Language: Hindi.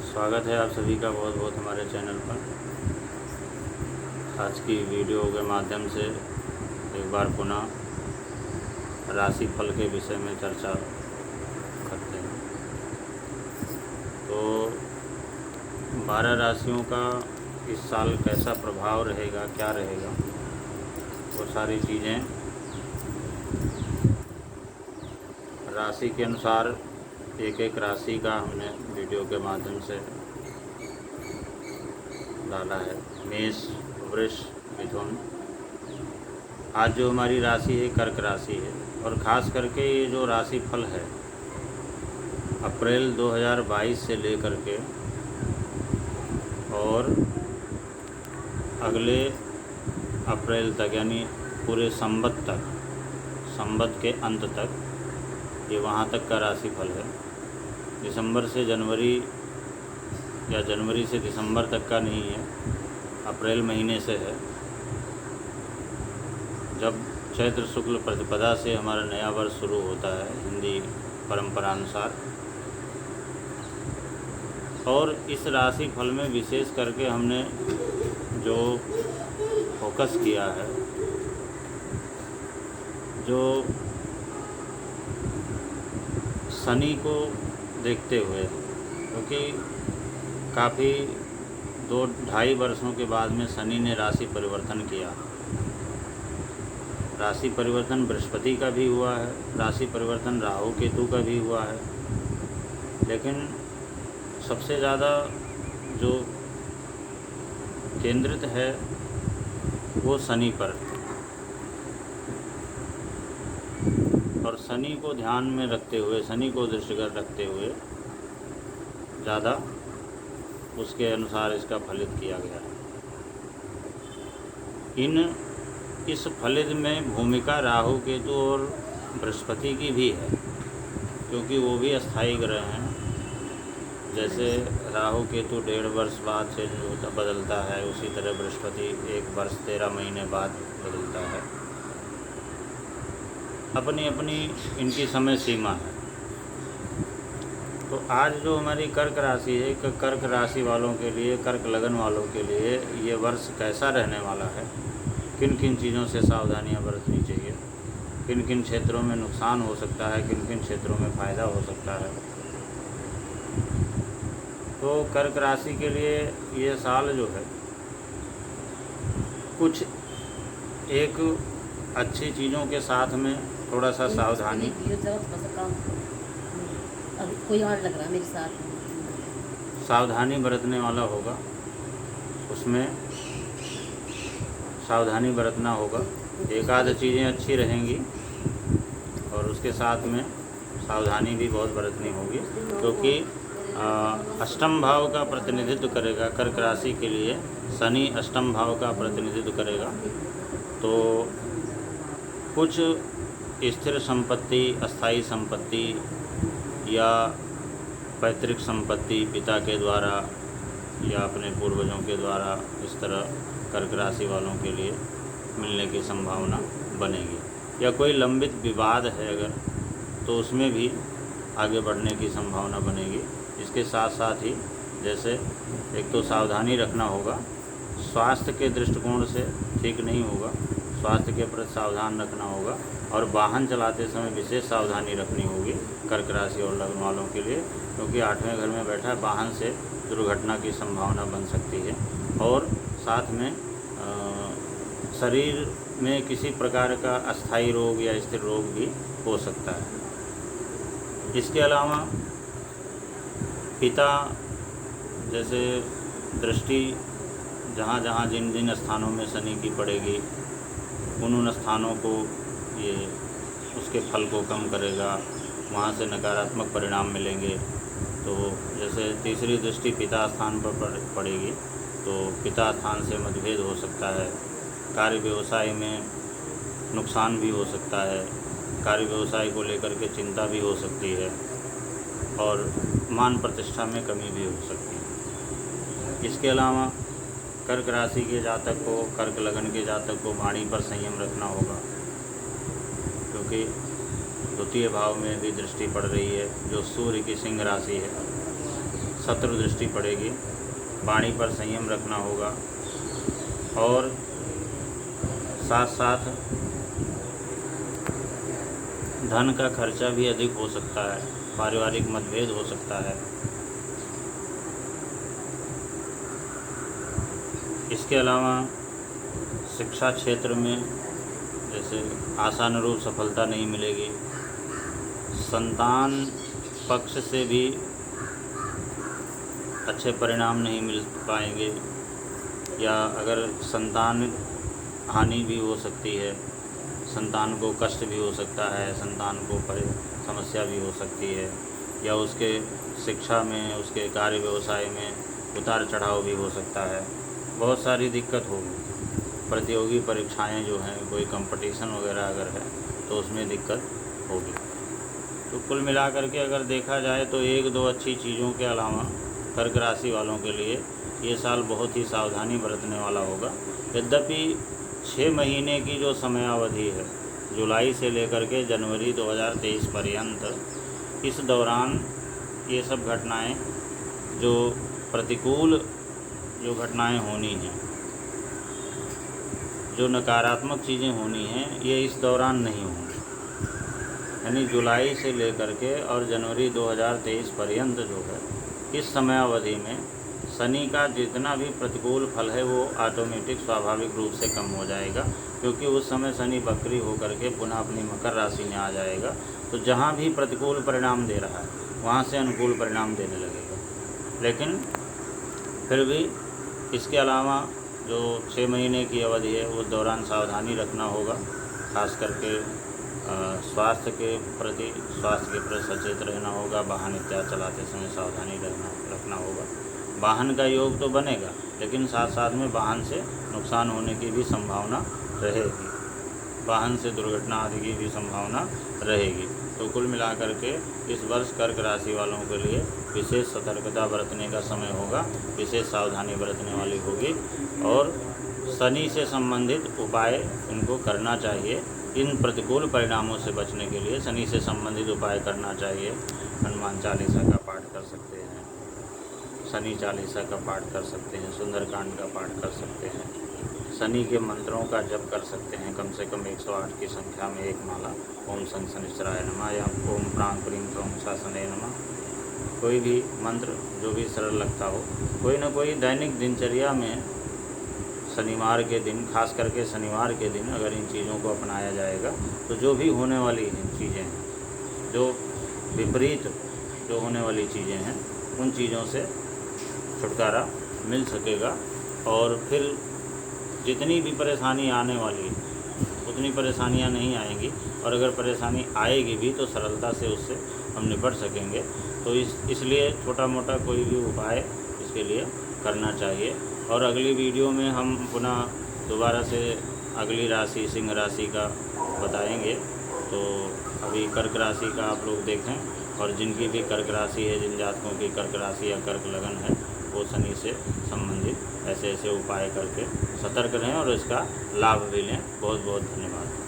स्वागत है आप सभी का बहुत बहुत हमारे चैनल पर। आज की वीडियो के माध्यम से एक बार पुनः राशि फल के विषय में चर्चा करते हैं। तो 12 राशियों का इस साल कैसा प्रभाव रहेगा, क्या रहेगा, वो सारी चीज़ें राशि के अनुसार एक एक राशि का हमने वीडियो के माध्यम से डाला है। मेष, वृष, मिथुन। आज जो हमारी राशि है कर्क राशि है, और ख़ास करके ये जो राशि फल है अप्रैल 2022 से लेकर के और अगले अप्रैल तक, यानी पूरे संवत तक, संवत के अंत तक, ये वहाँ तक का राशि फल है। दिसंबर से जनवरी या जनवरी से दिसंबर तक का नहीं है, अप्रैल महीने से है, जब चैत्र शुक्ल प्रतिपदा से हमारा नया वर्ष शुरू होता है हिंदी परंपरा अनुसार। और इस राशि फल में विशेष करके हमने जो फोकस किया है, जो शनि को देखते हुए, क्योंकि काफ़ी 2-2.5 वर्षों के बाद में शनि ने राशि परिवर्तन किया। राशि परिवर्तन बृहस्पति का भी हुआ है, राशि परिवर्तन राहु केतु का भी हुआ है, लेकिन सबसे ज़्यादा जो केंद्रित है वो शनि पर। और शनि को ध्यान में रखते हुए, शनि को दृष्टिगत रखते हुए ज़्यादा उसके अनुसार इसका फलित किया गया है। इस फलित में भूमिका राहु केतु और बृहस्पति की भी है, क्योंकि वो भी अस्थायी ग्रह हैं। जैसे राहु केतु 1.5 वर्ष बाद से जो बदलता है, उसी तरह बृहस्पति 1 वर्ष 13 महीने बाद बदलता है। अपनी अपनी इनकी समय सीमा है। तो आज जो हमारी कर्क राशि है, कर्क राशि वालों के लिए, कर्क लगन वालों के लिए ये वर्ष कैसा रहने वाला है, किन किन चीज़ों से सावधानियां बरतनी चाहिए, किन किन क्षेत्रों में नुकसान हो सकता है, किन किन क्षेत्रों में फ़ायदा हो सकता है। तो कर्क राशि के लिए ये साल जो है कुछ एक अच्छी चीज़ों के साथ में थोड़ा सा सावधानी, कोई और लग रहा है मेरे साथ, सावधानी बरतने वाला होगा, उसमें सावधानी बरतना होगा। एक आध चीज़ें अच्छी रहेंगी और उसके साथ में सावधानी भी बहुत बरतनी होगी, क्योंकि अष्टम भाव का प्रतिनिधित्व करेगा। कर्क राशि के लिए शनि अष्टम भाव का प्रतिनिधित्व करेगा। तो कुछ स्थिर संपत्ति, अस्थायी संपत्ति या पैतृक संपत्ति पिता के द्वारा या अपने पूर्वजों के द्वारा, इस तरह कर्क राशि वालों के लिए मिलने की संभावना बनेगी। या कोई लंबित विवाद है अगर, तो उसमें भी आगे बढ़ने की संभावना बनेगी। इसके साथ साथ ही जैसे एक तो सावधानी रखना होगा, स्वास्थ्य के दृष्टिकोण से ठीक नहीं होगा, स्वास्थ्य के प्रति सावधान रखना होगा। और वाहन चलाते समय विशेष सावधानी रखनी होगी कर्क राशि और लगन वालों के लिए, क्योंकि 8वें घर में बैठा वाहन से दुर्घटना की संभावना बन सकती है। और साथ में शरीर में किसी प्रकार का अस्थायी रोग या स्थिर रोग भी हो सकता है। इसके अलावा पिता, जैसे दृष्टि जहाँ जहाँ जिन जिन स्थानों में शनि की पड़ेगी, उन स्थानों को ये उसके फल को कम करेगा, वहाँ से नकारात्मक परिणाम मिलेंगे। तो जैसे तीसरी दृष्टि पिता स्थान पर पड़ेगी, तो पिता स्थान से मतभेद हो सकता है, कार्य व्यवसाय में नुकसान भी हो सकता है, कार्य व्यवसाय को लेकर के चिंता भी हो सकती है, और मान प्रतिष्ठा में कमी भी हो सकती है। इसके अलावा कर्क राशि के जातक को, कर्क लगन के जातक को वाणी पर संयम रखना होगा, क्योंकि द्वितीय भाव में भी दृष्टि पड़ रही है, जो सूर्य की सिंह राशि है। शत्रु दृष्टि पड़ेगी, वाणी पर संयम रखना होगा और साथ साथ धन का खर्चा भी अधिक हो सकता है, पारिवारिक मतभेद हो सकता है। इसके अलावा शिक्षा क्षेत्र में जैसे आशानुरूप सफलता नहीं मिलेगी, संतान पक्ष से भी अच्छे परिणाम नहीं मिल पाएंगे, या अगर संतान हानि भी हो सकती है, संतान को कष्ट भी हो सकता है, संतान को समस्या भी हो सकती है, या उसके शिक्षा में, उसके कार्य व्यवसाय में उतार चढ़ाव भी हो सकता है। बहुत सारी दिक्कत होगी। प्रतियोगी परीक्षाएं जो हैं, कोई कंपटीशन वगैरह अगर है तो उसमें दिक्कत होगी। तो कुल मिलाकर के अगर देखा जाए तो एक दो अच्छी चीज़ों के अलावा कर्क राशि वालों के लिए ये साल बहुत ही सावधानी बरतने वाला होगा। यद्यपि 6 महीने की जो समयावधि है, जुलाई से लेकर के जनवरी 2023 पर्यंत, इस दौरान ये सब घटनाएं, जो प्रतिकूल जो घटनाएं होनी हैं, जो नकारात्मक चीज़ें होनी हैं, ये इस दौरान नहीं होंगी। यानी जुलाई से लेकर के और जनवरी 2023 पर्यंत जो है, इस समयावधि में शनि का जितना भी प्रतिकूल फल है वो ऑटोमेटिक स्वाभाविक रूप से कम हो जाएगा, क्योंकि उस समय शनि वक्री होकर के पुनः अपनी मकर राशि में आ जाएगा। तो जहाँ भी प्रतिकूल परिणाम दे रहा है वहाँ से अनुकूल परिणाम देने लगेगा। लेकिन फिर भी इसके अलावा जो 6 महीने की अवधि है उस दौरान सावधानी रखना होगा, खास करके स्वास्थ्य के प्रति सचेत रहना होगा। वाहन इत्यादि चलाते समय सावधानी रखना होगा। वाहन का योग तो बनेगा, लेकिन साथ साथ में वाहन से नुकसान होने की भी संभावना रहेगी, वाहन से दुर्घटना आदि की भी संभावना रहेगी। तो कुल मिलाकर के इस वर्ष कर्क राशि वालों के लिए विशेष सतर्कता बरतने का समय होगा, विशेष सावधानी बरतने वाली होगी, और शनि से संबंधित उपाय इनको करना चाहिए। इन प्रतिकूल परिणामों से बचने के लिए शनि से संबंधित उपाय करना चाहिए। हनुमान चालीसा का पाठ कर सकते हैं, शनि चालीसा का पाठ कर सकते हैं, सुंदरकांड का पाठ कर सकते हैं, शनि के मंत्रों का जप कर सकते हैं, कम से कम 108 की संख्या में एक माला। ओम शं शनिश्चराय नमः या ओम प्रांग प्रीं क्रौं शासने नमः। कोई भी मंत्र जो भी सरल लगता हो, कोई ना कोई दैनिक दिनचर्या में शनिवार के दिन, खास करके शनिवार के दिन अगर इन चीज़ों को अपनाया जाएगा तो जो भी होने वाली चीज़ें हैं, जो विपरीत जो होने वाली चीज़ें हैं, उन चीज़ों से छुटकारा मिल सकेगा। और फिर जितनी भी परेशानी आने वाली है उतनी परेशानियां नहीं आएंगी, और अगर परेशानी आएगी भी तो सरलता से उससे हम निपट सकेंगे। तो इसलिए छोटा मोटा कोई भी उपाय इसके लिए करना चाहिए। और अगली वीडियो में हम पुनः दोबारा से अगली राशि सिंह राशि का बताएंगे। तो अभी कर्क राशि का आप लोग देखें, और जिनकी भी कर्क राशि है, जिन जातकों की कर्क राशि या कर्क लगन है, वो शनि से संबंधित ऐसे ऐसे उपाय करके सतर्क रहें और इसका लाभ भी लें। बहुत बहुत धन्यवाद।